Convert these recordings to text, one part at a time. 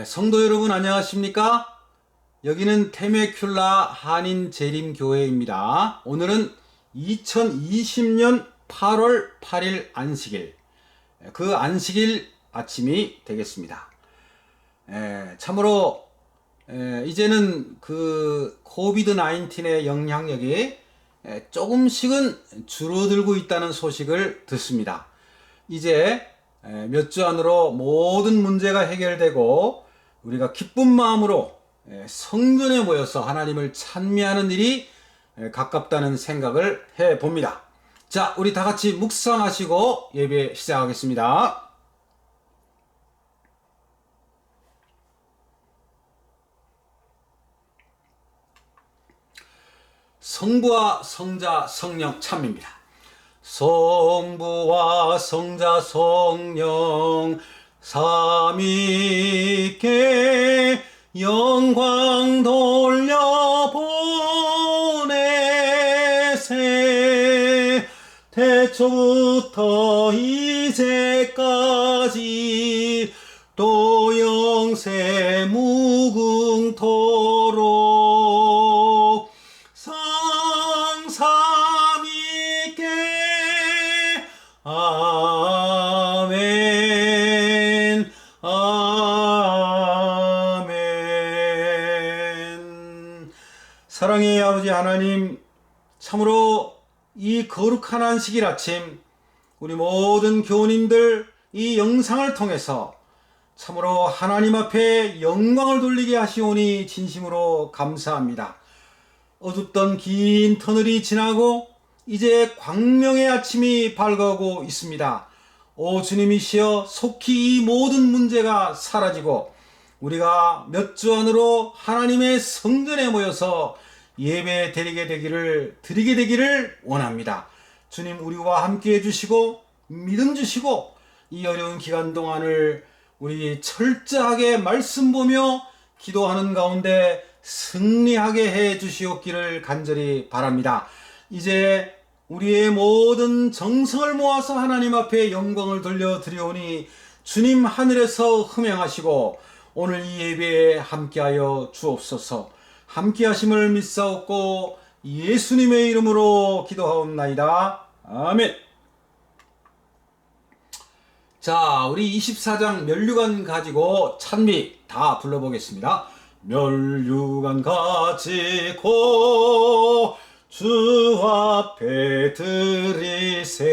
성도 여러분 안녕하십니까? 여기는 테메큘라 한인재림교회입니다. 오늘은 2020년 8월 8일 안식일, 그 안식일 아침이 되겠습니다. 참으로 이제는 그 코비드 19의 영향력이 조금씩은 줄어들고 있다는 소식을 듣습니다. 이제 몇 주 안으로 모든 문제가 해결되고 우리가 기쁜 마음으로 성전에 모여서 하나님을 찬미하는 일이 가깝다는 생각을 해 봅니다. 자, 우리 다 같이 묵상하시고 예배 시작하겠습니다. 성부와 성자 성령 찬미입니다. 성부와 성자 성령 삼위께 영광 돌려보내세. 태초부터 이제까지 또 영세 무궁토록 아멘. 아멘. 사랑의 아버지 하나님, 참으로 이 거룩한 안식일 아침 우리 모든 교우님들 이 영상을 통해서 참으로 하나님 앞에 영광을 돌리게 하시오니 진심으로 감사합니다. 어둡던 긴 터널이 지나고 이제 광명의 아침이 밝아오고 있습니다. 오 주님이시여, 속히 이 모든 문제가 사라지고 우리가 몇 주 안으로 하나님의 성전에 모여서 예배 드리게 되기를 원합니다. 주님, 우리와 함께 해주시고 믿음 주시고 이 어려운 기간 동안을 우리 철저하게 말씀 보며 기도하는 가운데 승리하게 해 주시옵기를 간절히 바랍니다. 이제 우리의 모든 정성을 모아서 하나님 앞에 영광을 돌려드리오니 주님 하늘에서 흠행하시고 오늘 이 예배에 함께하여 주옵소서. 함께하심을 믿사옵고 예수님의 이름으로 기도하옵나이다. 아멘. 자, 우리 24장 면류관 가지고 찬미 다 불러보겠습니다. 면류관 가지고 주 앞에 드리세.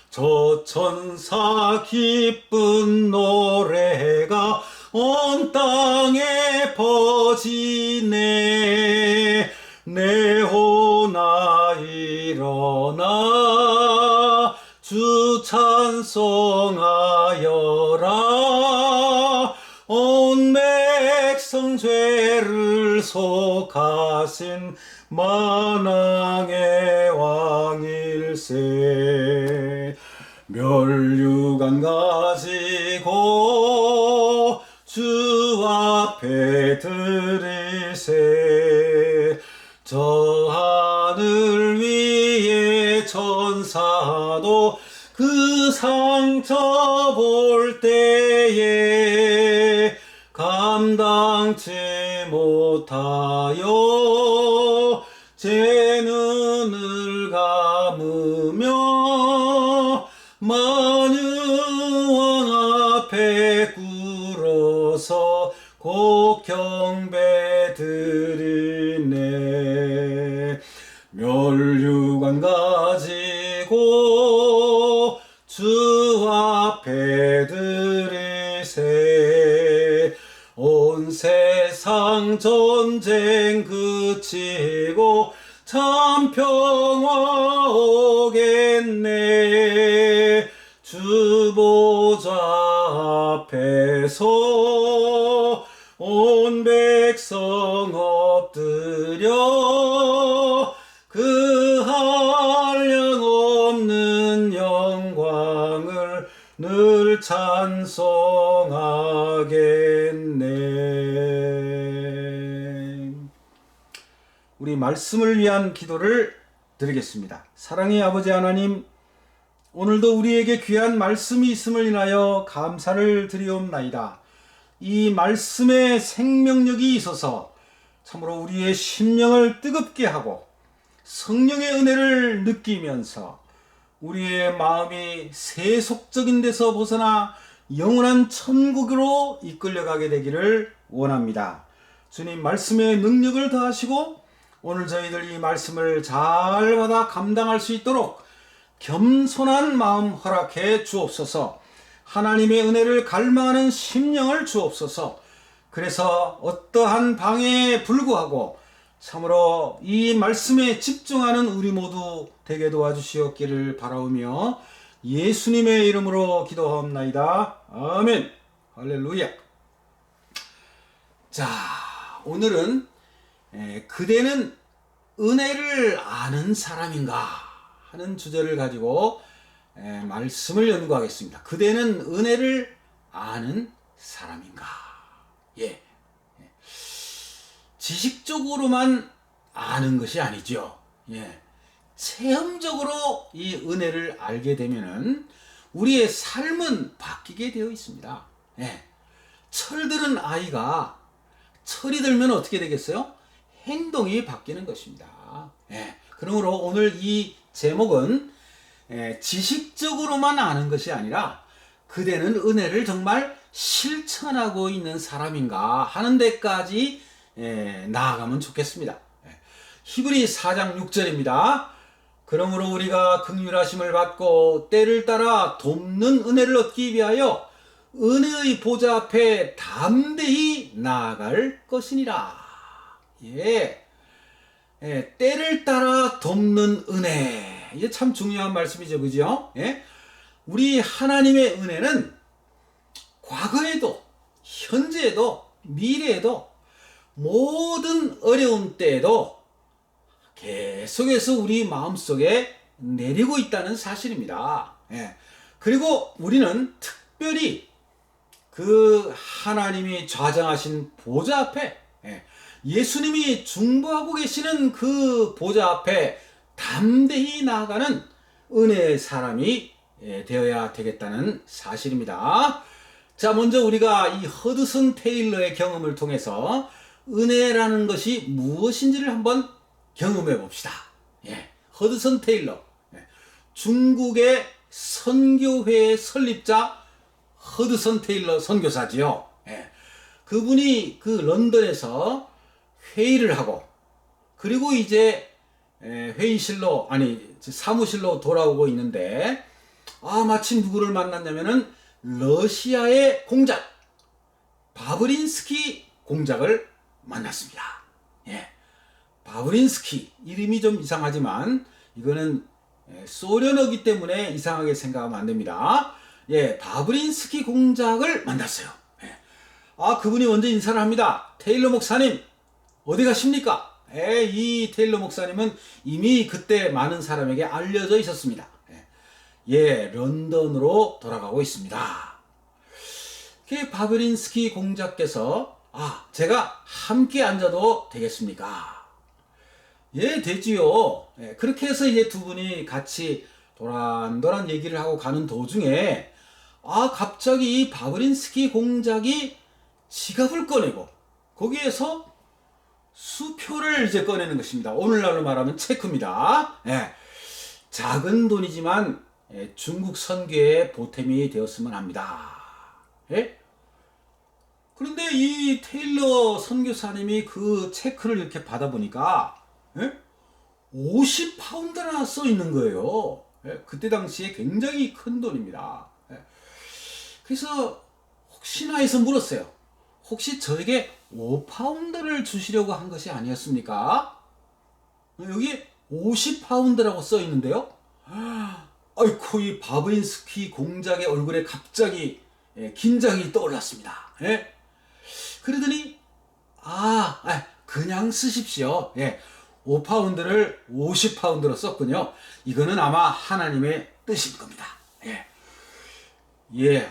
저 천사 기쁜 노래가 온 땅에 퍼지네. 내호나 일어나 주 찬송하여라. 온 백성 죄를 속하신 만왕의 왕일세. 면류관 가지고 주 앞에 드리세. 저 하늘 위에 천사도 그 상처 볼 때에 감당치 못하여 제 눈을 감으며 만유왕 앞에 꿇어서 곡 경배 드리네. 면류관 가지고 주 앞에 드리세. 온 세상 전쟁 그치고 참 평화 오겠네. 주 보좌 앞에서 온 백성 엎드려 그 한량없는 영광을 늘 찬송하겠네. 우리 말씀을 위한 기도를 드리겠습니다. 사랑의 아버지 하나님, 오늘도 우리에게 귀한 말씀이 있음을 인하여 감사를 드리옵나이다. 이 말씀의 생명력이 있어서 참으로 우리의 심령을 뜨겁게 하고 성령의 은혜를 느끼면서 우리의 마음이 세속적인 데서 벗어나 영원한 천국으로 이끌려가게 되기를 원합니다. 주님 말씀의 능력을 더하시고 오늘 저희들 이 말씀을 잘 받아 감당할 수 있도록 겸손한 마음 허락해 주옵소서. 하나님의 은혜를 갈망하는 심령을 주옵소서. 그래서 어떠한 방해에 불구하고 참으로 이 말씀에 집중하는 우리 모두 되게 도와주시옵기를 바라오며 예수님의 이름으로 기도하옵나이다. 아멘. 할렐루야. 자, 오늘은 그대는 은혜를 아는 사람인가 하는 주제를 가지고 말씀을 연구하겠습니다. 그대는 은혜를 아는 사람인가? 예. 지식적으로만 아는 것이 아니죠. 예. 체험적으로 이 은혜를 알게 되면은 우리의 삶은 바뀌게 되어 있습니다. 예. 철들은 아이가 철이 들면 어떻게 되겠어요? 행동이 바뀌는 것입니다. 예. 그러므로 오늘 이 제목은 지식적으로만 아는 것이 아니라 그대는 은혜를 정말 실천하고 있는 사람인가 하는 데까지 나아가면 좋겠습니다. 히브리 4장 6절입니다. 그러므로 우리가 긍휼하심을 받고 때를 따라 돕는 은혜를 얻기 위하여 은혜의 보좌 앞에 담대히 나아갈 것이니라. 예. 때를 따라 돕는 은혜. 이게 참 중요한 말씀이죠. 그죠? 예? 우리 하나님의 은혜는 과거에도, 현재에도, 미래에도 모든 어려운 때에도 계속해서 우리 마음속에 내리고 있다는 사실입니다. 예. 그리고 우리는 특별히 그 하나님이 좌정하신 보좌 앞에 예수님이 중보하고 계시는 그 보좌 앞에 담대히 나아가는 은혜의 사람이 되어야 되겠다는 사실입니다. 자, 먼저 우리가 이 허드슨 테일러의 경험을 통해서 은혜라는 것이 무엇인지를 한번 경험해 봅시다. 예, 허드슨 테일러, 중국의 선교회의 설립자 허드슨 테일러 선교사지요. 그분이 그 런던에서 회의를 하고 그리고 이제 회의실로 사무실로 돌아오고 있는데 마침 누구를 만났냐면은 러시아의 공작 바브린스키 공작을 만났습니다. 예. 바브린스키 이름이 좀 이상하지만 이거는 소련어기 때문에 이상하게 생각하면 안 됩니다. 예, 바브린스키 공작을 만났어요. 예. 그분이 먼저 인사를 합니다. 테일러 목사님 어디 가십니까? 이 테일러 목사님은 이미 그때 많은 사람에게 알려져 있었습니다. 예, 런던으로 돌아가고 있습니다. 바브린스키 공작께서 제가 함께 앉아도 되겠습니까? 예, 되지요. 그렇게 해서 이제 두 분이 같이 도란도란 얘기를 하고 가는 도중에 갑자기 이 바브린스키 공작이 지갑을 꺼내고 거기에서 수표를 이제 꺼내는 것입니다. 오늘날로 말하면 체크입니다. 예. 작은 돈이지만 중국 선교에 보탬이 되었으면 합니다. 예? 그런데 이 테일러 선교사님이 그 체크를 이렇게 받아보니까 50파운드나 써 있는 거예요. 그때 당시에 굉장히 큰 돈입니다. 그래서 혹시나 해서 물었어요. 혹시 저에게 5파운드를 주시려고 한 것이 아니었습니까? 여기 50파운드라고 써 있는데요. 아이고, 이 바브린스키 공작의 얼굴에 갑자기 긴장이 떠올랐습니다. 그러더니 그냥 쓰십시오. 5파운드를 50파운드로 썼군요. 이거는 아마 하나님의 뜻일 겁니다.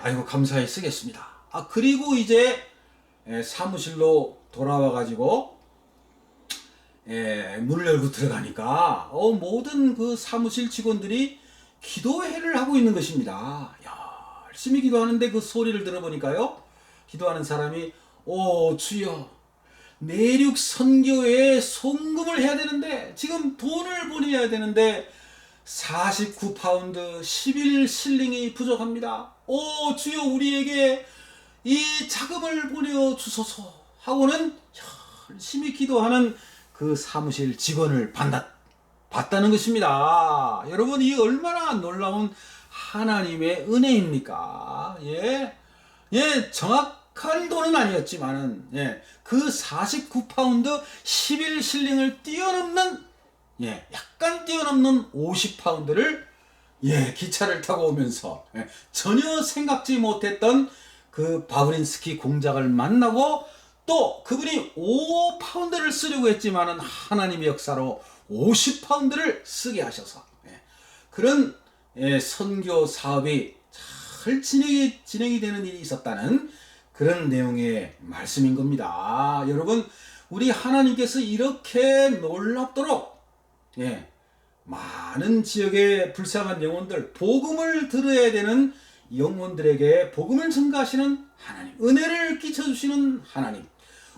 아이고 감사히 쓰겠습니다. 그리고 이제 사무실로 돌아와 가지고 문을 열고 들어가니까 모든 그 사무실 직원들이 기도회를 하고 있는 것입니다. 열심히 기도하는데 그 소리를 들어보니까요, 기도하는 사람이 오 주여 내륙 선교에 송금을 해야 되는데 지금 돈을 보내야 되는데 49파운드 11실링이 부족합니다. 오 주여 우리에게 이 자금을 보내주소서 하고는 열심히 기도하는 그 사무실 직원을 봤다는 것입니다. 여러분 이 얼마나 놀라운 하나님의 은혜입니까? 예, 예, 정확한 돈은 아니었지만은 그 49파운드 11실링을 뛰어넘는 약간 뛰어넘는 50파운드를 기차를 타고 오면서 전혀 생각지 못했던 그 바브린스키 공작을 만나고 또 그분이 5파운드를 쓰려고 했지만은 하나님의 역사로 50파운드를 쓰게 하셔서 그런 선교 사업이 잘 진행이 되는 일이 있었다는 그런 내용의 말씀인 겁니다. 여러분 우리 하나님께서 이렇게 놀랍도록 많은 지역의 불쌍한 영혼들 복음을 들어야 되는 영혼들에게 복음을 전가하시는 하나님, 은혜를 끼쳐주시는 하나님,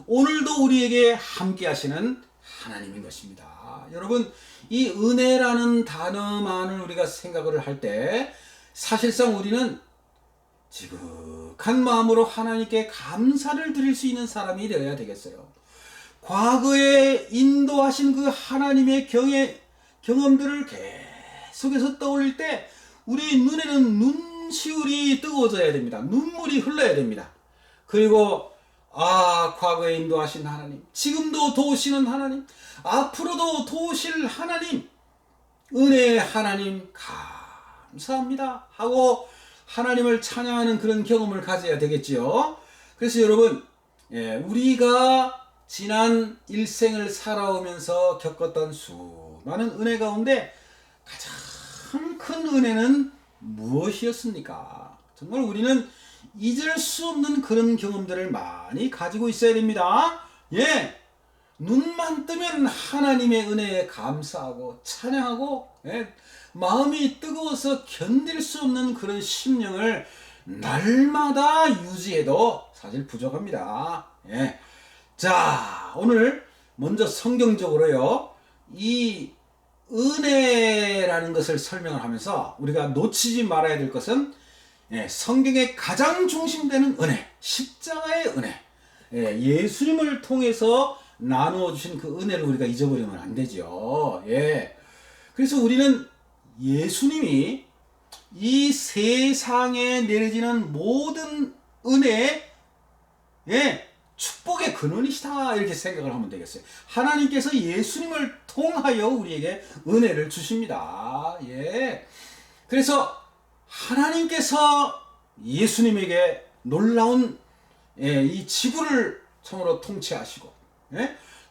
오늘도 우리에게 함께 하시는 하나님인 것입니다. 여러분 이 은혜라는 단어만을 우리가 생각을 할 때 사실상 우리는 지극한 마음으로 하나님께 감사를 드릴 수 있는 사람이 되어야 되겠어요. 과거에 인도하신 그 하나님의 경험들을 계속해서 떠올릴 때 우리 눈에는 눈시울이 뜨거워져야 됩니다. 눈물이 흘러야 됩니다. 그리고 과거에 인도하신 하나님, 지금도 도우시는 하나님, 앞으로도 도우실 하나님, 은혜의 하나님 감사합니다 하고 하나님을 찬양하는 그런 경험을 가져야 되겠지요. 그래서 여러분 우리가 지난 일생을 살아오면서 겪었던 수많은 은혜 가운데 가장 큰 은혜는 무엇이었습니까? 정말 우리는 잊을 수 없는 그런 경험들을 많이 가지고 있어야 됩니다. 눈만 뜨면 하나님의 은혜에 감사하고 찬양하고 마음이 뜨거워서 견딜 수 없는 그런 심령을 날마다 유지해도 사실 부족합니다. 자, 오늘 먼저 성경적으로요, 이 은혜라는 것을 설명을 하면서 우리가 놓치지 말아야 될 것은 성경의 가장 중심되는 은혜, 십자가의 은혜, 예수님을 통해서 나누어 주신 그 은혜를 우리가 잊어버리면 안 되죠. 그래서 우리는 예수님이 이 세상에 내려지는 모든 은혜의 축복의 근원이시다 이렇게 생각을 하면 되겠어요. 하나님께서 예수님을 통하여 우리에게 은혜를 주십니다. 그래서 하나님께서 예수님에게 놀라운 이 지구를 참으로 통치하시고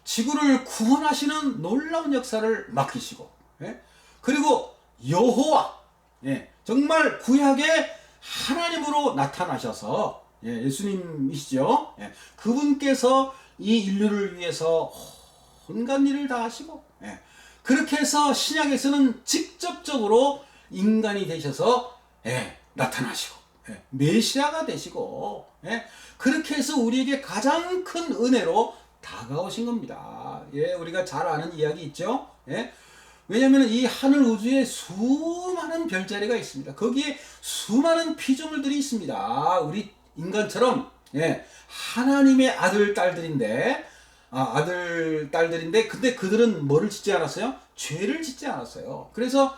지구를 구원하시는 놀라운 역사를 맡기시고 그리고 여호와 정말 구약의 하나님으로 나타나셔서 예수님이시죠. 그분께서 이 인류를 위해서 온갖 일을 다 하시고 그렇게 해서 신약에서는 직접적으로 인간이 되셔서 나타나시고 메시아가 되시고 그렇게 해서 우리에게 가장 큰 은혜로 다가오신 겁니다. 우리가 잘 아는 이야기 있죠. 왜냐하면 이 하늘 우주에 수많은 별자리가 있습니다. 거기에 수많은 피조물들이 있습니다. 우리 인간처럼 하나님의 아들 딸들인데 근데 그들은 뭐를 짓지 않았어요? 죄를 짓지 않았어요. 그래서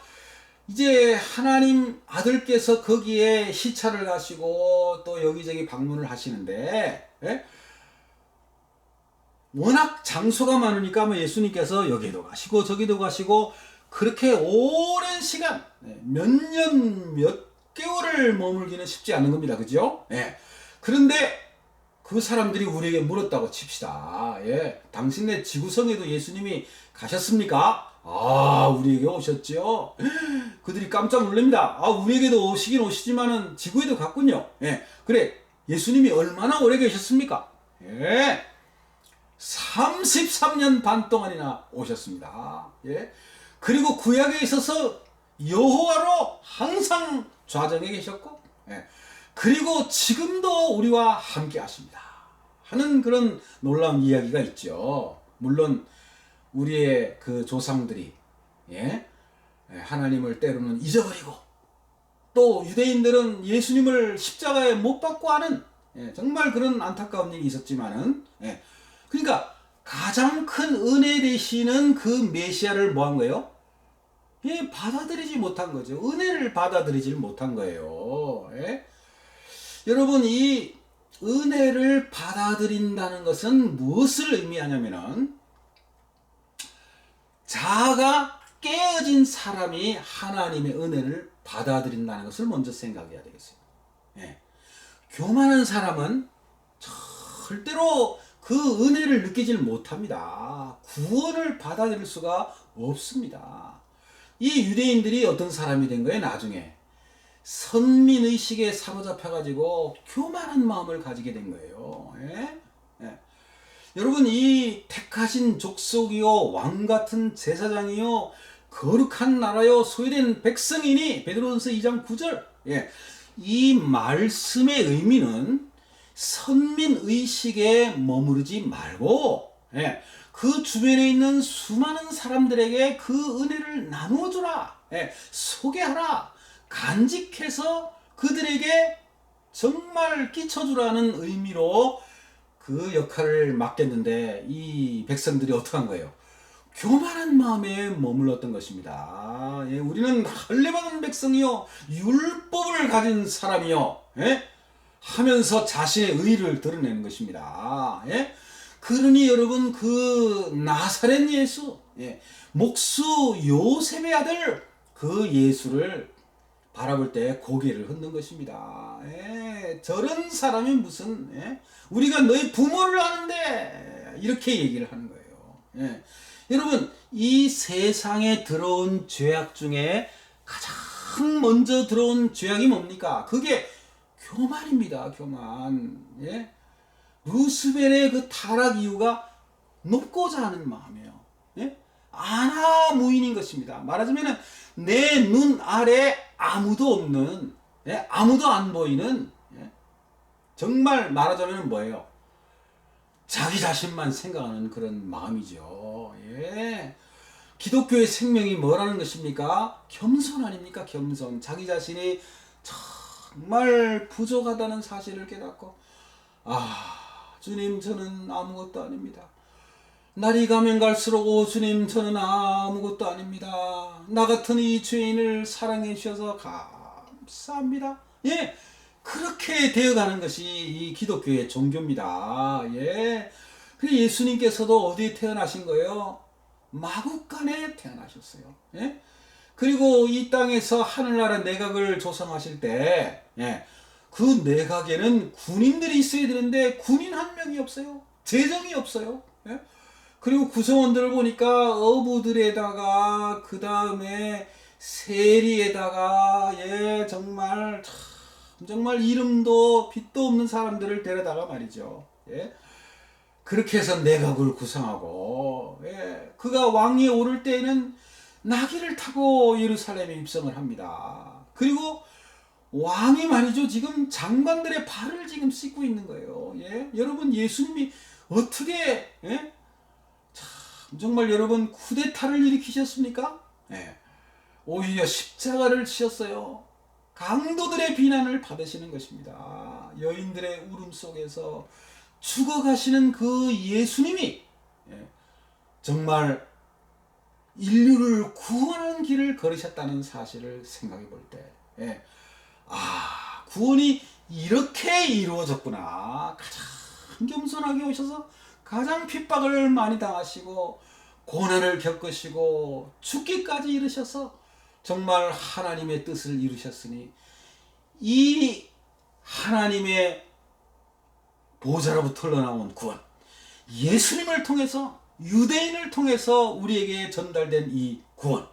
이제 하나님 아들께서 거기에 시찰을 가시고 또 여기저기 방문을 하시는데 워낙 장소가 많으니까 예수님께서 여기도 가시고 저기도 가시고 그렇게 오랜 시간 몇 년 몇 개월을 머물기는 쉽지 않은 겁니다. 그죠? 그런데 그 사람들이 우리에게 물었다고 칩시다. 당신네 지구성에도 예수님이 가셨습니까? 우리에게 오셨죠. 그들이 깜짝 놀랍니다. 우리에게도 오시긴 오시지만은 지구에도 갔군요. 그래, 예수님이 얼마나 오래 계셨습니까? 33년 반 동안이나 오셨습니다. 그리고 구약에 있어서 여호와로 항상 좌정에 계셨고 그리고 지금도 우리와 함께 하십니다 하는 그런 놀라운 이야기가 있죠. 물론 우리의 그 조상들이 하나님을 때로는 잊어버리고 또 유대인들은 예수님을 십자가에 못 박고 하는 정말 그런 안타까운 일이 있었지만은 그러니까 가장 큰 은혜 되시는 그 메시아를 뭐 한 거예요? 받아들이지 못한 거죠. 은혜를 받아들이지 못한 거예요. 여러분, 이 은혜를 받아들인다는 것은 무엇을 의미하냐면은 자아가 깨어진 사람이 하나님의 은혜를 받아들인다는 것을 먼저 생각해야 되겠어요. 교만한 사람은 절대로 그 은혜를 느끼질 못합니다. 구원을 받아들일 수가 없습니다. 이 유대인들이 어떤 사람이 된 거예요? 나중에 선민의식에 사로잡혀가지고 교만한 마음을 가지게 된 거예요. 여러분, 이 택하신 족속이요 왕같은 제사장이요 거룩한 나라요 소유된 백성이니 베드로전서 2장 9절 이 말씀의 의미는 선민의식에 머무르지 말고 그 주변에 있는 수많은 사람들에게 그 은혜를 나누어주라, 소개하라, 간직해서 그들에게 정말 끼쳐주라는 의미로 그 역할을 맡겼는데 이 백성들이 어떻게 한 거예요? 교만한 마음에 머물렀던 것입니다. 우리는 할례받은 백성이요 율법을 가진 사람이요 하면서 자신의 의를 드러내는 것입니다. 그러니 여러분, 그 나사렛 예수, 목수 요셉의 아들 그 예수를 바라볼 때 고개를 흔든 것입니다. 저런 사람이 무슨 우리가 너희 부모를 아는데 이렇게 얘기를 하는 거예요. 여러분, 이 세상에 들어온 죄악 중에 가장 먼저 들어온 죄악이 뭡니까? 그게 교만입니다. 교만. 루스벨의 그 타락 이유가 높고자 하는 마음이에요. 아나무인인 것입니다. 말하자면 내 눈 아래 아무도 없는, 아무도 안 보이는, 정말 말하자면 뭐예요? 자기 자신만 생각하는 그런 마음이죠. 기독교의 생명이 뭐라는 것입니까? 겸손 아닙니까? 겸손. 자기 자신이 정말 부족하다는 사실을 깨닫고, 주님, 저는 아무것도 아닙니다. 날이 가면 갈수록 주님, 저는 아무것도 아닙니다. 나 같은 이 죄인을 사랑해 주셔서 감사합니다. 그렇게 되어가는 것이 이 기독교의 종교입니다. 그리고 예수님께서도 어디에 태어나신 거예요? 마국간에 태어나셨어요. 그리고 이 땅에서 하늘나라 내각을 조성하실 때 그 내각에는 군인들이 있어야 되는데 군인 한 명이 없어요. 재정이 없어요. 그리고 구성원들을 보니까 어부들에다가 그 다음에 세리에다가 정말 이름도 빛도 없는 사람들을 데려다가 말이죠. 그렇게 해서 내각을 구성하고 그가 왕위에 오를 때에는 나귀를 타고 예루살렘에 입성을 합니다. 그리고 왕이 말이죠, 지금 장관들의 발을 지금 씻고 있는 거예요. 여러분, 예수님이 어떻게 정말 여러분 쿠데타를 일으키셨습니까? 오히려 십자가를 치셨어요. 강도들의 비난을 받으시는 것입니다. 여인들의 울음 속에서 죽어가시는 그 예수님이 정말 인류를 구원하는 길을 걸으셨다는 사실을 생각해 볼 때, 구원이 이렇게 이루어졌구나. 가장 겸손하게 오셔서 가장 핍박을 많이 당하시고 고난을 겪으시고 죽기까지 이르셔서 정말 하나님의 뜻을 이루셨으니 이 하나님의 보좌로부터 흘러나온 구원, 예수님을 통해서, 유대인을 통해서 우리에게 전달된 이 구원,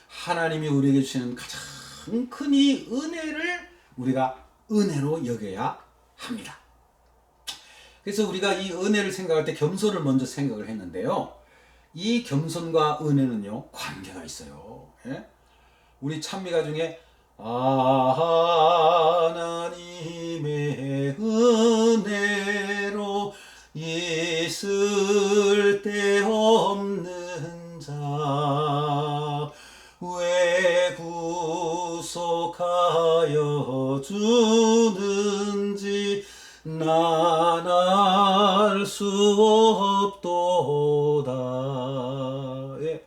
하나님이 우리에게 주시는 가장 큰 이 은혜를 우리가 은혜로 여겨야 합니다. 그래서 우리가 이 은혜를 생각할 때 겸손을 먼저 생각을 했는데요. 이 겸손과 은혜는요, 관계가 있어요. 우리 찬미가 중에 하나님의 은혜로 있을 데 없는 자 왜 구속하여 주는지 난 알 수 없도다. 예.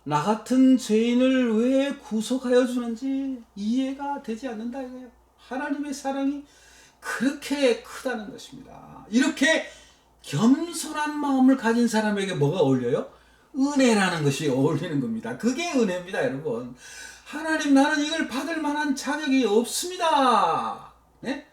나 같은 죄인을 왜 구속하여 주는지 이해가 되지 않는다 이거예요. 하나님의 사랑이 그렇게 크다는 것입니다. 이렇게 겸손한 마음을 가진 사람에게 뭐가 어울려요? 은혜라는 것이 어울리는 겁니다. 그게 은혜입니다, 여러분. 하나님, 나는 이걸 받을 만한 자격이 없습니다. 네?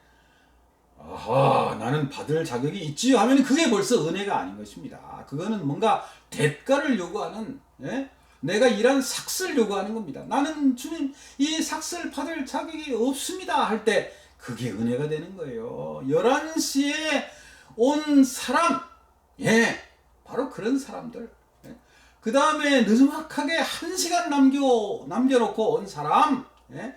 아하, 나는 받을 자격이 있지요 하면 그게 벌써 은혜가 아닌 것입니다. 그거는 뭔가 대가를 요구하는, 예? 내가 일한 삭슬 요구하는 겁니다. 나는 주님 이 삭슬 받을 자격이 없습니다 할 때 그게 은혜가 되는 거예요. 11시에 온 사람, 예, 바로 그런 사람들. 예? 그 다음에 늦음막하게 1시간 남겨놓고 온 사람, 예?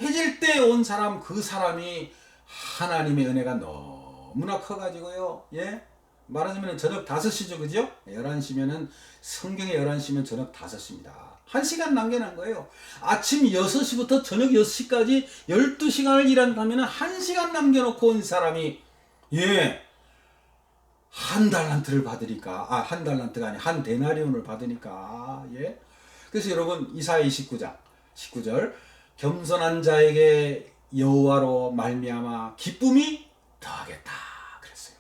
해질 때 온 사람, 그 사람이 하나님의 은혜가 너무나 커가지고요. 예? 말하자면 저녁 5시죠, 그죠? 11시면은, 성경의 11시면 저녁 5시입니다. 1시간 남겨놓은 거예요. 아침 6시부터 저녁 6시까지 12시간을 일한다면 1시간 남겨놓고 온 사람이, 예, 한 달란트를 받으니까, 한 달란트가 아니, 한 데나리온을 받으니까, 예. 그래서 여러분, 이사야 19절, 겸손한 자에게 여호와로 말미암아 기쁨이 더하겠다 그랬어요.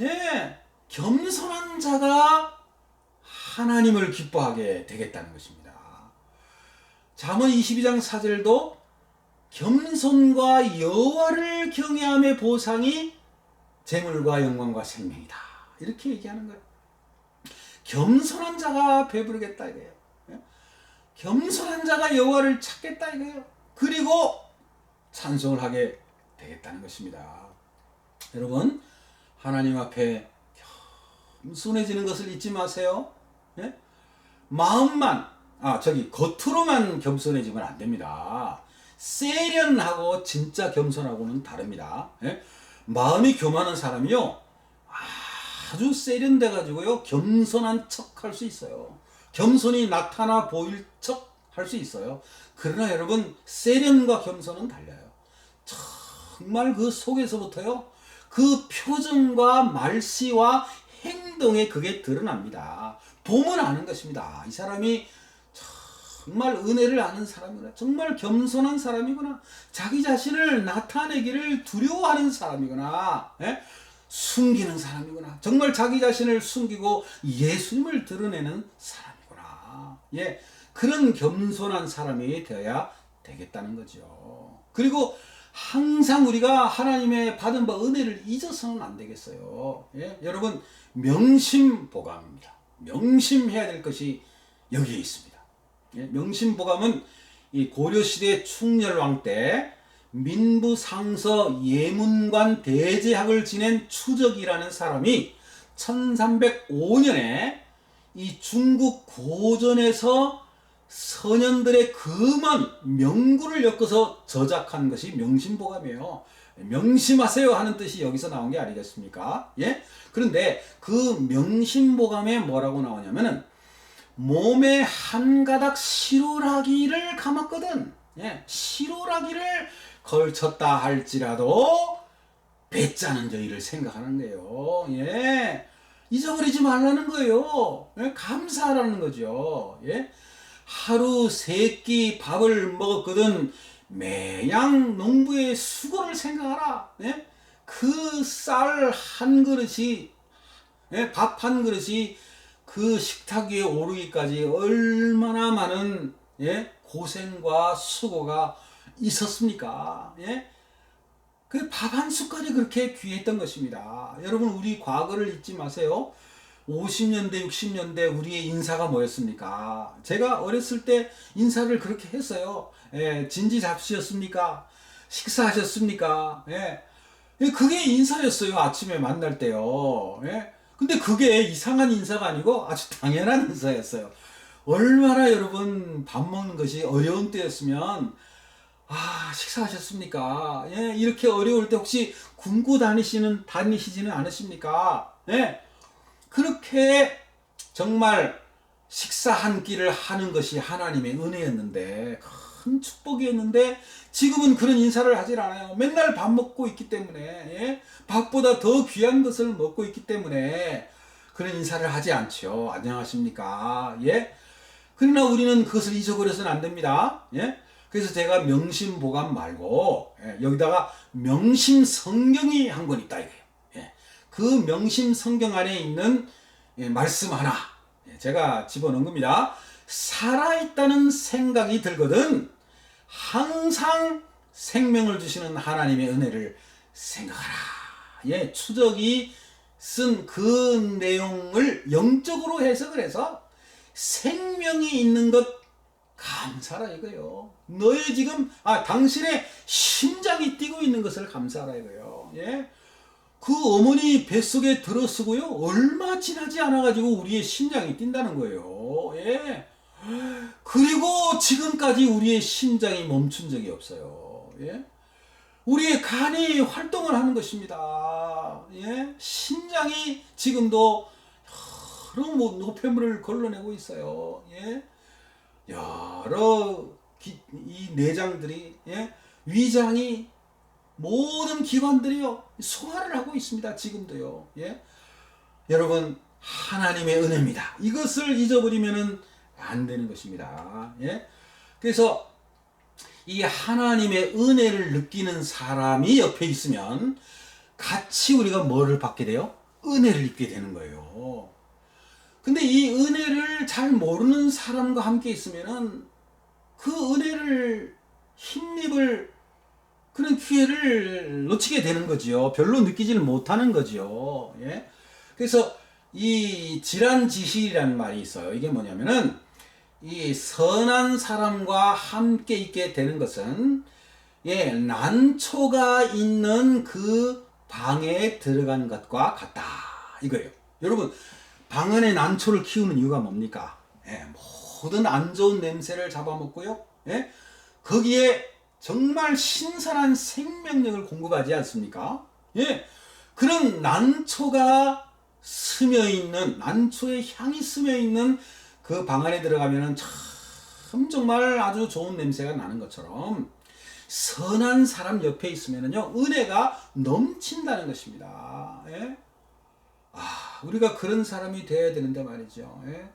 예. 예, 겸손한 자가 하나님을 기뻐하게 되겠다는 것입니다. 잠언 22장 4절도 겸손과 여호와를 경외함의 보상이 재물과 영광과 생명이다. 이렇게 얘기하는 거예요. 겸손한 자가 배부르겠다 이거예요. 예? 겸손한 자가 여호와를 찾겠다 이거예요. 그리고 찬송을 하게 되겠다는 것입니다. 여러분, 하나님 앞에 겸손해지는 것을 잊지 마세요. 예? 마음만, 겉으로만 겸손해지면 안 됩니다. 세련하고 진짜 겸손하고는 다릅니다. 예? 마음이 교만한 사람이요, 아주 세련돼 가지고요 겸손한 척 할 수 있어요. 겸손이 나타나 보일 척 할 수 있어요. 그러나 여러분, 세련과 겸손은 달라요. 정말 그 속에서부터요 그 표정과 말씨와 행동에 그게 드러납니다. 보면 아는 것입니다. 이 사람이 정말 은혜를 아는 사람이구나, 정말 겸손한 사람이구나, 자기 자신을 나타내기를 두려워하는 사람이구나, 예? 숨기는 사람이구나, 정말 자기 자신을 숨기고 예수님을 드러내는 사람이구나, 예, 그런 겸손한 사람이 되어야 되겠다는 거죠. 그리고 항상 우리가 하나님의 받은 바 은혜를 잊어서는 안 되겠어요. 예? 여러분, 명심보감입니다. 명심해야 될 것이 여기에 있습니다. 예? 명심보감은 이 고려시대 충렬왕 때 민부상서 예문관 대제학을 지낸 추적이라는 사람이 1305년에 이 중국 고전에서 선현들의 금한 명구를 엮어서 저작한 것이 명심보감이에요. 명심하세요 하는 뜻이 여기서 나온 게 아니겠습니까? 예? 그런데 그 명심보감에 뭐라고 나오냐면은 몸에 한 가닥 시로라기를 감았거든. 예? 시로라기를 걸쳤다 할지라도 배짜는 저희를 생각하는 거예요. 예? 잊어버리지 말라는 거예요. 예? 감사하라는 거죠. 예? 하루 3끼 밥을 먹었거든 매양 농부의 수고를 생각하라. 예? 그 쌀 한 그릇이, 예? 밥 한 그릇이 그 식탁 위에 오르기까지 얼마나 많은, 예? 고생과 수고가 있었습니까? 예? 그 밥 한 숟갈이 그렇게 귀했던 것입니다. 여러분, 우리 과거를 잊지 마세요. 50년대, 60년대 우리의 인사가 뭐였습니까? 제가 어렸을 때 인사를 그렇게 했어요. 예, 진지 잡수셨습니까? 식사하셨습니까? 예, 그게 인사였어요. 아침에 만날 때요. 예, 근데 그게 이상한 인사가 아니고 아주 당연한 인사였어요. 얼마나 여러분 밥 먹는 것이 어려운 때였으면 식사하셨습니까? 예, 이렇게 어려울 때 혹시 굶고 다니시지는 않으십니까? 예, 그렇게 정말 식사 한 끼를 하는 것이 하나님의 은혜였는데, 큰 축복이었는데, 지금은 그런 인사를 하질 않아요. 맨날 밥 먹고 있기 때문에, 예? 밥보다 더 귀한 것을 먹고 있기 때문에, 그런 인사를 하지 않죠. 안녕하십니까? 예? 그러나 우리는 그것을 잊어버려서는 안 됩니다. 예? 그래서 제가 명심보감 말고, 예, 여기다가 명심성경이 한 권 있다 이거예요. 예. 그 명심성경 안에 있는 말씀 하나 제가 집어넣은 겁니다. 살아있다는 생각이 들거든 항상 생명을 주시는 하나님의 은혜를 생각하라. 예, 추적이 쓴 그 내용을 영적으로 해석을 해서 생명이 있는 것 감사라 이거요. 너의 지금 당신의 심장이 뛰고 있는 것을 감사라 이거요. 예. 그 어머니 뱃속에 들어서고요. 얼마 지나지 않아가지고 우리의 심장이 뛴다는 거예요. 예. 그리고 지금까지 우리의 심장이 멈춘 적이 없어요. 예. 우리의 간이 활동을 하는 것입니다. 예. 심장이 지금도 여러 노폐물을 걸러내고 있어요. 예. 여러 이 내장들이, 예. 위장이, 모든 기관들이요 소화를 하고 있습니다. 지금도요. 예? 여러분 하나님의 은혜입니다. 이것을 잊어버리면은 안 되는 것입니다. 예? 그래서 이 하나님의 은혜를 느끼는 사람이 옆에 있으면 같이 우리가 뭐를 받게 돼요? 은혜를 입게 되는 거예요. 근데 이 은혜를 잘 모르는 사람과 함께 있으면은 그 은혜를 힘입을 그런 기회를 놓치게 되는 거지요. 별로 느끼지를 못하는 거지요. 예? 그래서 이 질환지실이라는 말이 있어요. 이게 뭐냐면은 이 선한 사람과 함께 있게 되는 것은 난초가 있는 그 방에 들어간 것과 같다. 이거예요. 여러분 방 안에 난초를 키우는 이유가 뭡니까? 모든 안 좋은 냄새를 잡아먹고요. 거기에 정말 신선한 생명력을 공급하지 않습니까? 예. 그런 난초가 스며있는, 난초의 향이 스며있는 그 방 안에 들어가면은 참 정말 아주 좋은 냄새가 나는 것처럼 선한 사람 옆에 있으면은요, 은혜가 넘친다는 것입니다. 예. 우리가 그런 사람이 되어야 되는데 말이죠. 예.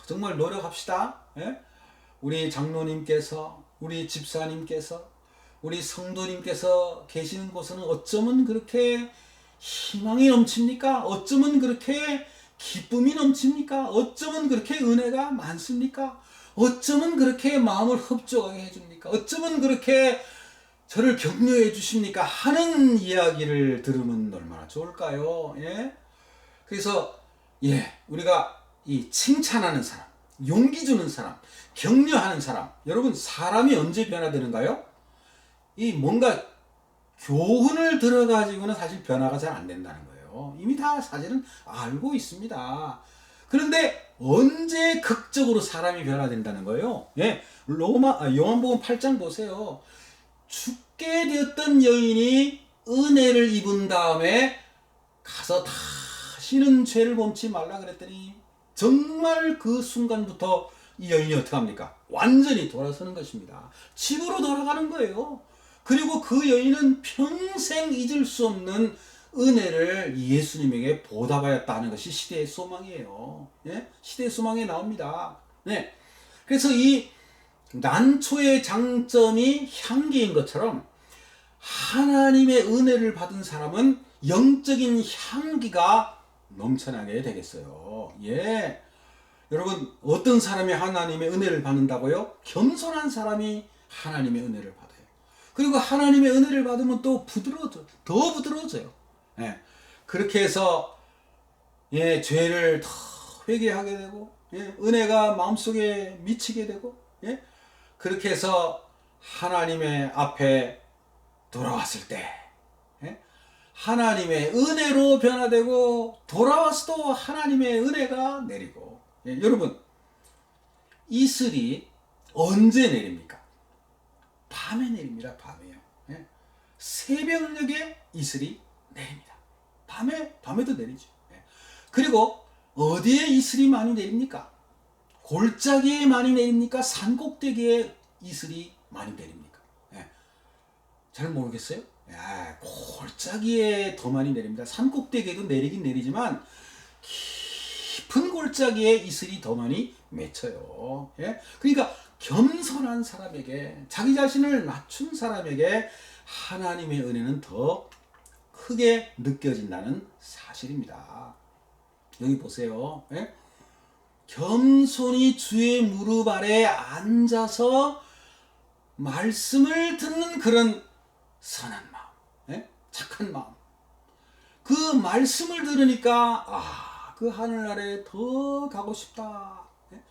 정말 노력합시다. 예. 우리 장로님께서, 우리 집사님께서, 우리 성도님께서 계시는 곳은 어쩌면 그렇게 희망이 넘칩니까? 어쩌면 그렇게 기쁨이 넘칩니까? 어쩌면 그렇게 은혜가 많습니까? 어쩌면 그렇게 마음을 흡족하게 해줍니까? 어쩌면 그렇게 저를 격려해 주십니까? 하는 이야기를 들으면 얼마나 좋을까요? 예? 그래서 우리가 이 칭찬하는 사람, 용기 주는 사람, 격려하는 사람, 여러분 사람이 언제 변화되는가요? 이 뭔가 교훈을 들어가지고는 사실 변화가 잘 안 된다는 거예요. 이미 다 사실은 알고 있습니다. 그런데 언제 극적으로 사람이 변화된다는 거예요? 요한복음 8장 보세요. 죽게 되었던 여인이 은혜를 입은 다음에 가서 다시는 죄를 범치 말라 그랬더니 정말 그 순간부터 이 여인이 어떻게 합니까? 완전히 돌아서는 것입니다. 집으로 돌아가는 거예요. 그리고 그 여인은 평생 잊을 수 없는 은혜를 예수님에게 보답하였다는 것이 시대의 소망이에요. 예? 시대의 소망에 나옵니다. 네. 그래서 이 난초의 장점이 향기인 것처럼 하나님의 은혜를 받은 사람은 영적인 향기가 넘쳐나게 되겠어요. 예. 여러분 어떤 사람이 하나님의 은혜를 받는다고요? 겸손한 사람이 하나님의 은혜를 받아요. 그리고 하나님의 은혜를 받으면 또 더 부드러워져요. 예. 그렇게 해서 죄를 더 회개하게 되고 은혜가 마음속에 미치게 되고 그렇게 해서 하나님의 앞에 돌아왔을 때 하나님의 은혜로 변화되고 돌아와서도 하나님의 은혜가 내리고 여러분 이슬이 언제 내립니까? 밤에 내립니다. 밤에요. 예? 새벽녘에 이슬이 내립니다. 밤에도 내리죠. 예? 그리고 어디에 이슬이 많이 내립니까? 골짜기에 많이 내립니까? 산꼭대기에 이슬이 많이 내립니까? 예? 잘 모르겠어요? 골짜기에 더 많이 내립니다. 산꼭대기에도 내리긴 내리지만 깊은 골짜기에 이슬이 더 많이 맺혀요. 예? 그러니까 겸손한 사람에게, 자기 자신을 낮춘 사람에게 하나님의 은혜는 더 크게 느껴진다는 사실입니다. 여기 보세요. 예? 겸손히 주의 무릎 아래 앉아서 말씀을 듣는 그런 선한 마음, 예? 착한 마음. 그 말씀을 들으니까 그 하늘 아래 더 가고 싶다. 예?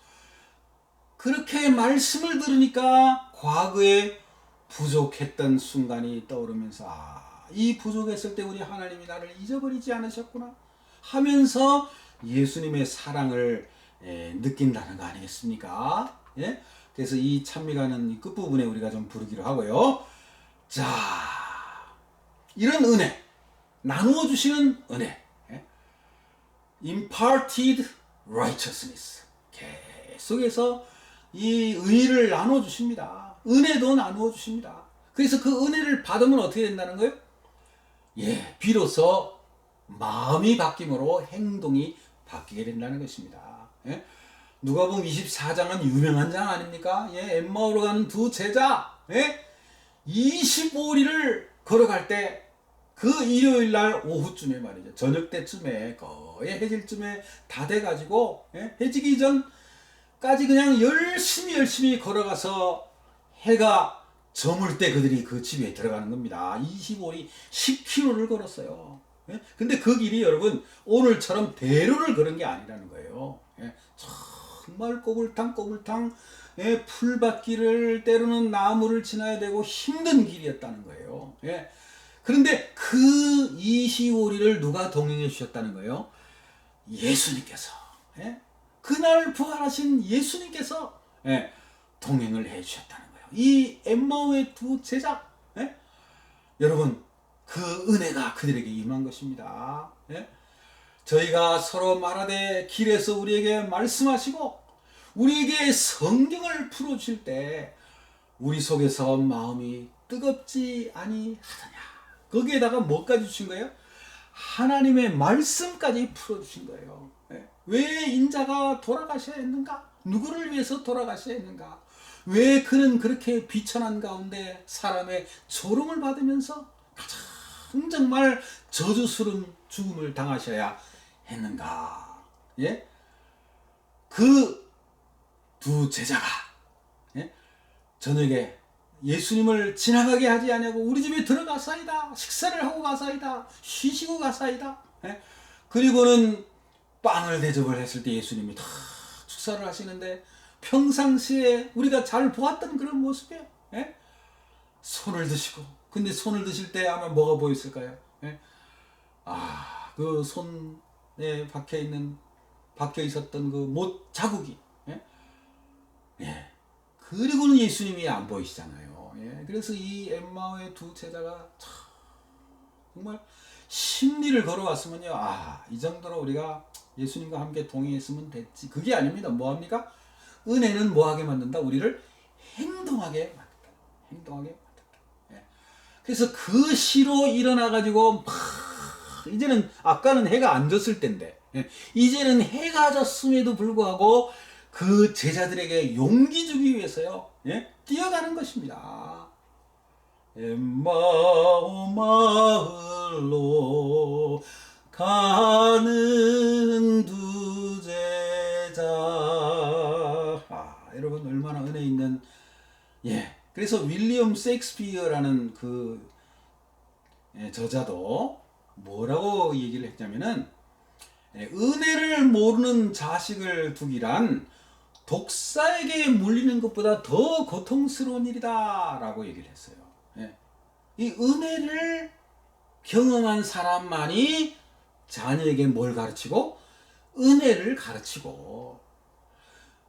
그렇게 말씀을 들으니까 과거에 부족했던 순간이 떠오르면서 이 부족했을 때 우리 하나님이 나를 잊어버리지 않으셨구나 하면서 예수님의 사랑을 느낀다는 거 아니겠습니까? 예? 그래서 이 찬미가는 끝부분에 우리가 좀 부르기로 하고요. 자, 이런 은혜, 나누어 주시는 은혜, imparted righteousness, 계속해서 이 의를 나누어 주십니다. 은혜도 나누어 주십니다. 그래서 그 은혜를 받으면 어떻게 된다는 거예요? 비로소 마음이 바뀜으로 행동이 바뀌게 된다는 것입니다. 누가복음 24장은 유명한 장 아닙니까? 엠마오로 가는 두 제자, 25리를 걸어갈 때 그 일요일 날 오후쯤에 말이죠. 저녁 때쯤에 거의 해질쯤에 다 돼가지고 해지기 전까지 그냥 열심히 걸어가서 해가 저물 때 그들이 그 집에 들어가는 겁니다. 25리 10km를 걸었어요. 근데 그 길이 여러분 오늘처럼 대로를 걸은 게 아니라는 거예요. 정말 꼬불탕 풀밭길을 때로는 나무를 지나야 되고 힘든 길이었다는 거예요. 그런데 그 25리를 누가 동행해 주셨다는 거예요? 예수님께서. 그날 부활하신 예수님께서 동행을 해 주셨다는 거예요. 이 엠마오의 두 제자, 여러분 그 은혜가 그들에게 임한 것입니다. 저희가 서로 말하되 길에서 우리에게 말씀하시고 우리에게 성경을 풀어주실 때 우리 속에서 마음이 뜨겁지 아니하더냐. 거기에다가 뭐까지 주신 거예요? 하나님의 말씀까지 풀어주신 거예요. 왜 인자가 돌아가셔야 했는가? 누구를 위해서 돌아가셔야 했는가? 왜 그는 그렇게 비천한 가운데 사람의 조롱을 받으면서 가장 정말 저주스러운 죽음을 당하셔야 했는가? 그 두 제자가 저녁에 예수님을 지나가게 하지 아니하고 우리 집에 들어가사이다. 식사를 하고 가사이다. 쉬시고 가사이다. 그리고는 빵을 대접을 했을 때 예수님이 다 축사를 하시는데 평상시에 우리가 잘 보았던 그런 모습이에요. 손을 드시고, 근데 손을 드실 때 아마 뭐가 보였을까요? 그 손에 박혀 있었던 그 못 자국이. 그리고는 예수님이 안 보이시잖아요. 그래서 이 엠마오의 두 제자가 정말 십리를 걸어왔으면요, 이 정도로 우리가 예수님과 함께 동행했으면 됐지. 그게 아닙니다. 뭐합니까? 은혜는 뭐하게 만든다? 우리를 행동하게 만든다. 그래서 그 시로 일어나가지고 이제는 아까는 해가 안 졌을 때인데 이제는 해가 졌음에도 불구하고 그 제자들에게 용기 주기 위해서요, 뛰어가는 것입니다. 엠마오 마을로 가는 두 제자. 여러분 얼마나 은혜 있는. 그래서 윌리엄 셰익스피어라는 그 저자도 뭐라고 얘기를 했냐면은 은혜를 모르는 자식을 두기란 독사에게 물리는 것보다 더 고통스러운 일이다 라고 얘기를 했어요. 이 은혜를 경험한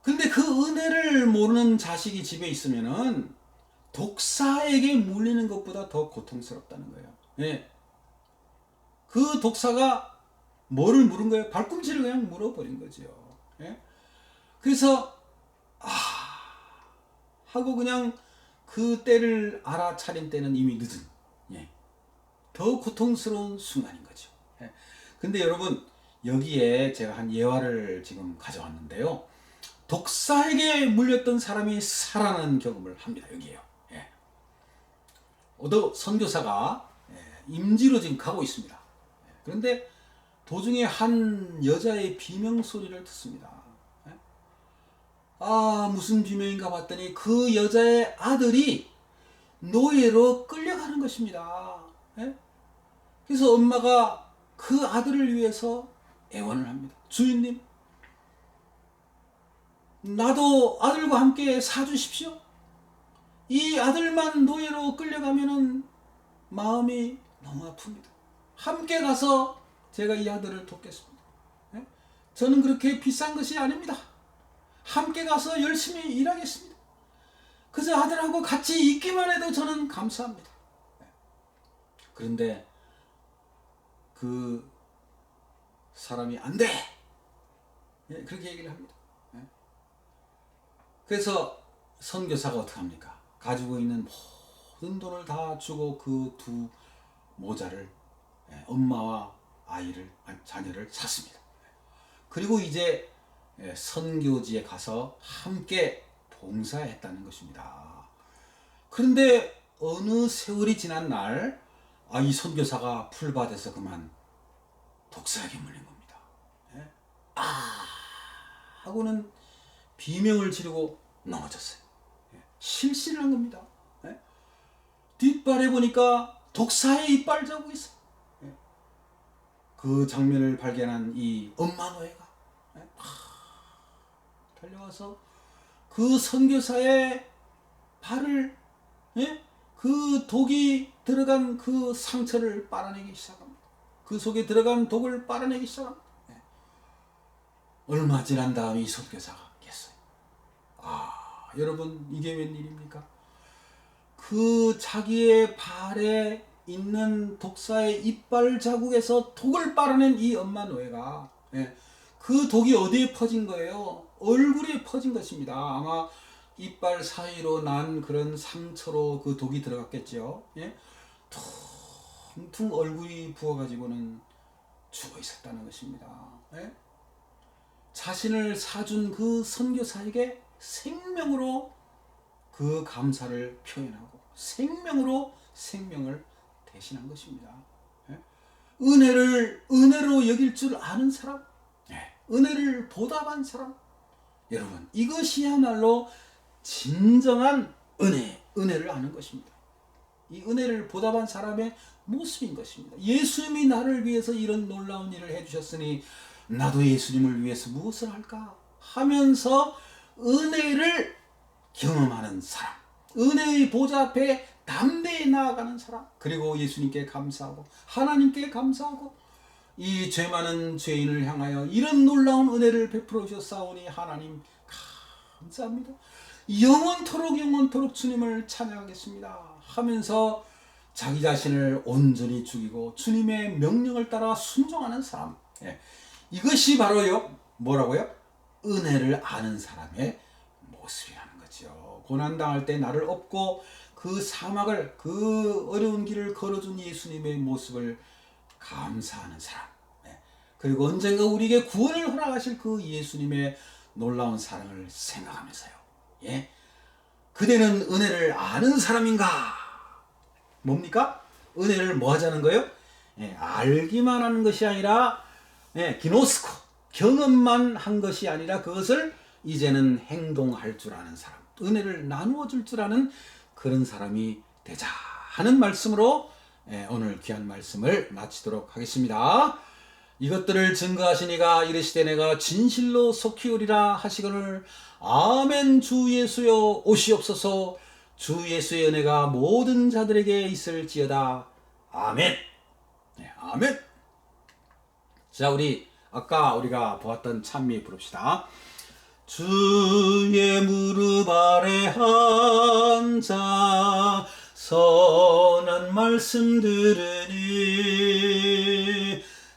근데 그 은혜를 모르는 자식이 집에 있으면은 독사에게 물리는 것보다 더 고통스럽다는 거예요. 예. 그 독사가 뭐를 물은 거예요? 발꿈치를 그냥 물어버린 거죠. 예? 그래서 하고 그냥 그 때를 알아차린 때는 이미 늦은, 예, 더 고통스러운 순간인 거죠. 예. 근데 여러분, 여기에 제가 한 예화를 지금 가져왔는데요. 독사에게 물렸던 사람이 살아나는 경험을 합니다. 여기에요. 예. 어떤 선교사가 임지로 지금 가고 있습니다. 그런데 도중에 한 여자의 비명 소리를 듣습니다. 무슨 비명인가 봤더니 그 여자의 아들이 노예로 끌려가는 것입니다. 그래서 엄마가 그 아들을 위해서 애원을 합니다. 주인님, 나도 아들과 함께 사주십시오. 이 아들만 노예로 끌려가면은 마음이 너무 아픕니다. 함께 가서 제가 이 아들을 돕겠습니다. 저는 그렇게 비싼 것이 아닙니다. 함께 가서 열심히 일하겠습니다. 그저 아들하고 같이 있기만 해도 저는 감사합니다. 그런데 그 사람이 안 돼! 그렇게 얘기를 합니다. 그래서 선교사가 어떻게 합니까? 가지고 있는 모든 돈을 다 주고 그 두 모자를, 엄마와 자녀를 샀습니다. 그리고 이제 선교지에 가서 함께 봉사했다는 것입니다. 그런데 어느 세월이 지난 날, 이 선교사가 풀밭에서 그만 독사에게 물린 겁니다. 하고는 비명을 지르고 넘어졌어요. 실신을 한 겁니다. 뒷발에 보니까 독사의 이빨 자국이 있어요. 그 장면을 발견한 이 엄마 노예가 달려와서 그 선교사의 발을, 그 독이 들어간 그 상처를 빨아내기 시작합니다. 그 속에 들어간 독을 빨아내기 시작합니다. 얼마 지난 다음에 이 선교사가 깼어요. 여러분, 이게 웬일입니까? 그 자기의 발에 있는 독사의 이빨 자국에서 독을 빨아낸 이 엄마 노예가, 그 독이 어디에 퍼진 거예요? 얼굴에 퍼진 것입니다. 아마 이빨 사이로 난 그런 상처로 그 독이 들어갔겠죠. 퉁퉁 얼굴이 부어가지고는 죽어 있었다는 것입니다. 자신을 사준 그 선교사에게 생명으로 그 감사를 표현하고 생명으로 생명을 대신한 것입니다. 은혜로 여길 줄 아는 사람, 은혜를 보답한 사람, 여러분, 이것이야말로 진정한 은혜를 아는 것입니다. 이 은혜를 보답한 사람의 모습인 것입니다. 예수님이 나를 위해서 이런 놀라운 일을 해주셨으니 나도 예수님을 위해서 무엇을 할까 하면서 은혜를 경험하는 사람, 은혜의 보좌 앞에 담대히 나아가는 사람, 그리고 예수님께 감사하고 하나님께 감사하고 이 죄 많은 죄인을 향하여 이런 놀라운 은혜를 베풀어 주셨사오니 하나님 감사합니다. 영원토록 주님을 찬양하겠습니다 하면서 자기 자신을 온전히 죽이고 주님의 명령을 따라 순종하는 사람, 이것이 바로요, 뭐라고요? 은혜를 아는 사람의 모습이라는 거죠. 고난당할 때 나를 업고 그 사막을, 그 어려운 길을 걸어준 예수님의 모습을 감사하는 사람, 그리고 언젠가 우리에게 구원을 허락하실 그 예수님의 놀라운 사랑을 생각하면서요, 그대는 은혜를 아는 사람인가? 뭡니까? 은혜를 뭐 하자는 거예요? 알기만 하는 것이 아니라, 기노스코, 경험만 한 것이 아니라 그것을 이제는 행동할 줄 아는 사람, 은혜를 나누어 줄 줄 아는 그런 사람이 되자 하는 말씀으로 오늘 귀한 말씀을 마치도록 하겠습니다. 이것들을 증거하시니가 이르시되 내가 진실로 속히 오리라 하시거늘 아멘. 주 예수여 오시옵소서. 주 예수의 은혜가 모든 자들에게 있을지어다. 아멘. 아멘. 자, 우리 아까 우리가 보았던 찬미 부릅시다. 주의 무릎 아래 앉아 선한 말씀 들으니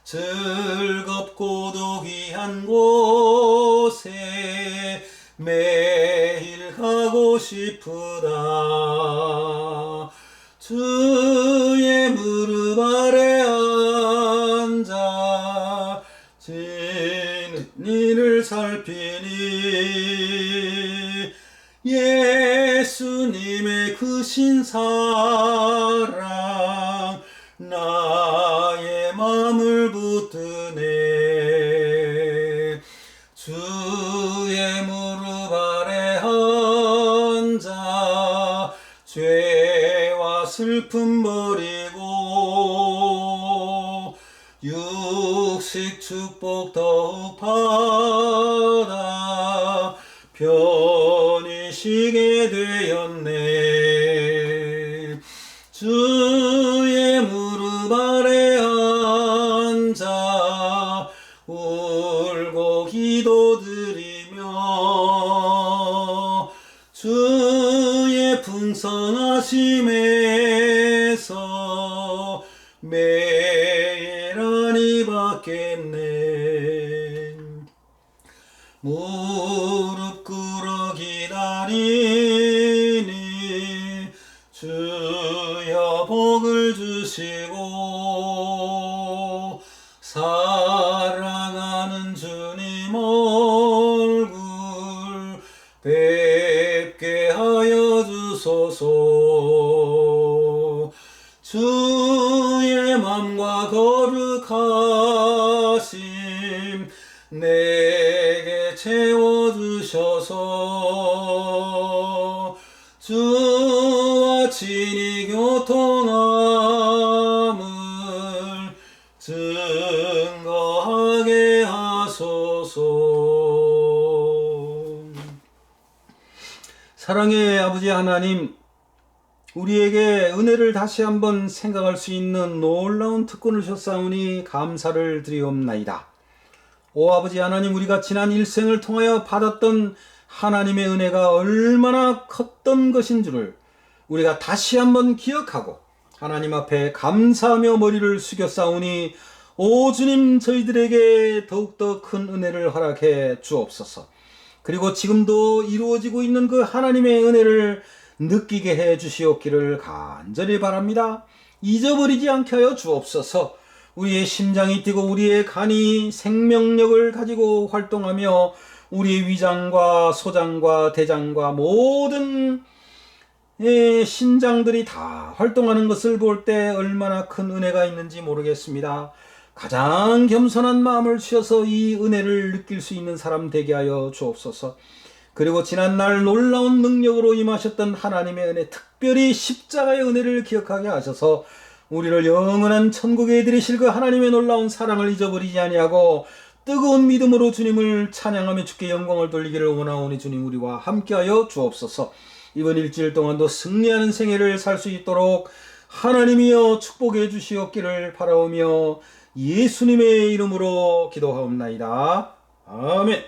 즐겁고도 귀한 곳에 매일 가고 싶으다. 주의 무릎 아래 앉아 지는 일을 살피니 예수님의 크신 사랑 나의 마음을 붙드네. 주의 무릎 아래 앉아 죄와 슬픔 버리고 육식 축복 더욱 받아 편히 쉬게 되었네. 주의 무릎 아래 앉아 울고 기도드리며 주의 풍성하심에서 매일 안위 받겠네. 무릎 꿇어 기다리니 주여 복을 주시고 사랑하는 주님 얼굴 뵙게 하여 주소서. 주의 맘과 거룩하심 내게 채워주셔서 주와 친히 교통함을 증거하게 하소서. 사랑의 아버지 하나님, 우리에게 은혜를 다시 한번 생각할 수 있는 놀라운 특권을 주셨사오니 감사를 드리옵나이다. 오 아버지 하나님, 우리가 지난 일생을 통하여 받았던 하나님의 은혜가 얼마나 컸던 것인 줄을 우리가 다시 한번 기억하고 하나님 앞에 감사하며 머리를 숙였사오니 오 주님, 저희들에게 더욱더 큰 은혜를 허락해 주옵소서. 그리고 지금도 이루어지고 있는 그 하나님의 은혜를 느끼게 해 주시옵기를 간절히 바랍니다. 잊어버리지 않게 하여 주옵소서. 우리의 심장이 뛰고 우리의 간이 생명력을 가지고 활동하며 우리의 위장과 소장과 대장과 모든 신장들이 다 활동하는 것을 볼 때 얼마나 큰 은혜가 있는지 모르겠습니다. 가장 겸손한 마음을 주셔서 이 은혜를 느낄 수 있는 사람 되게 하여 주옵소서. 그리고 지난날 놀라운 능력으로 임하셨던 하나님의 은혜, 특별히 십자가의 은혜를 기억하게 하셔서 우리를 영원한 천국에 들이실 그 하나님의 놀라운 사랑을 잊어버리지 아니하고 뜨거운 믿음으로 주님을 찬양하며 주께 영광을 돌리기를 원하오니 주님, 우리와 함께하여 주옵소서. 이번 일주일 동안도 승리하는 생애를 살 수 있도록 하나님이여 축복해 주시옵기를 바라오며 예수님의 이름으로 기도하옵나이다. 아멘.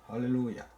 할렐루야.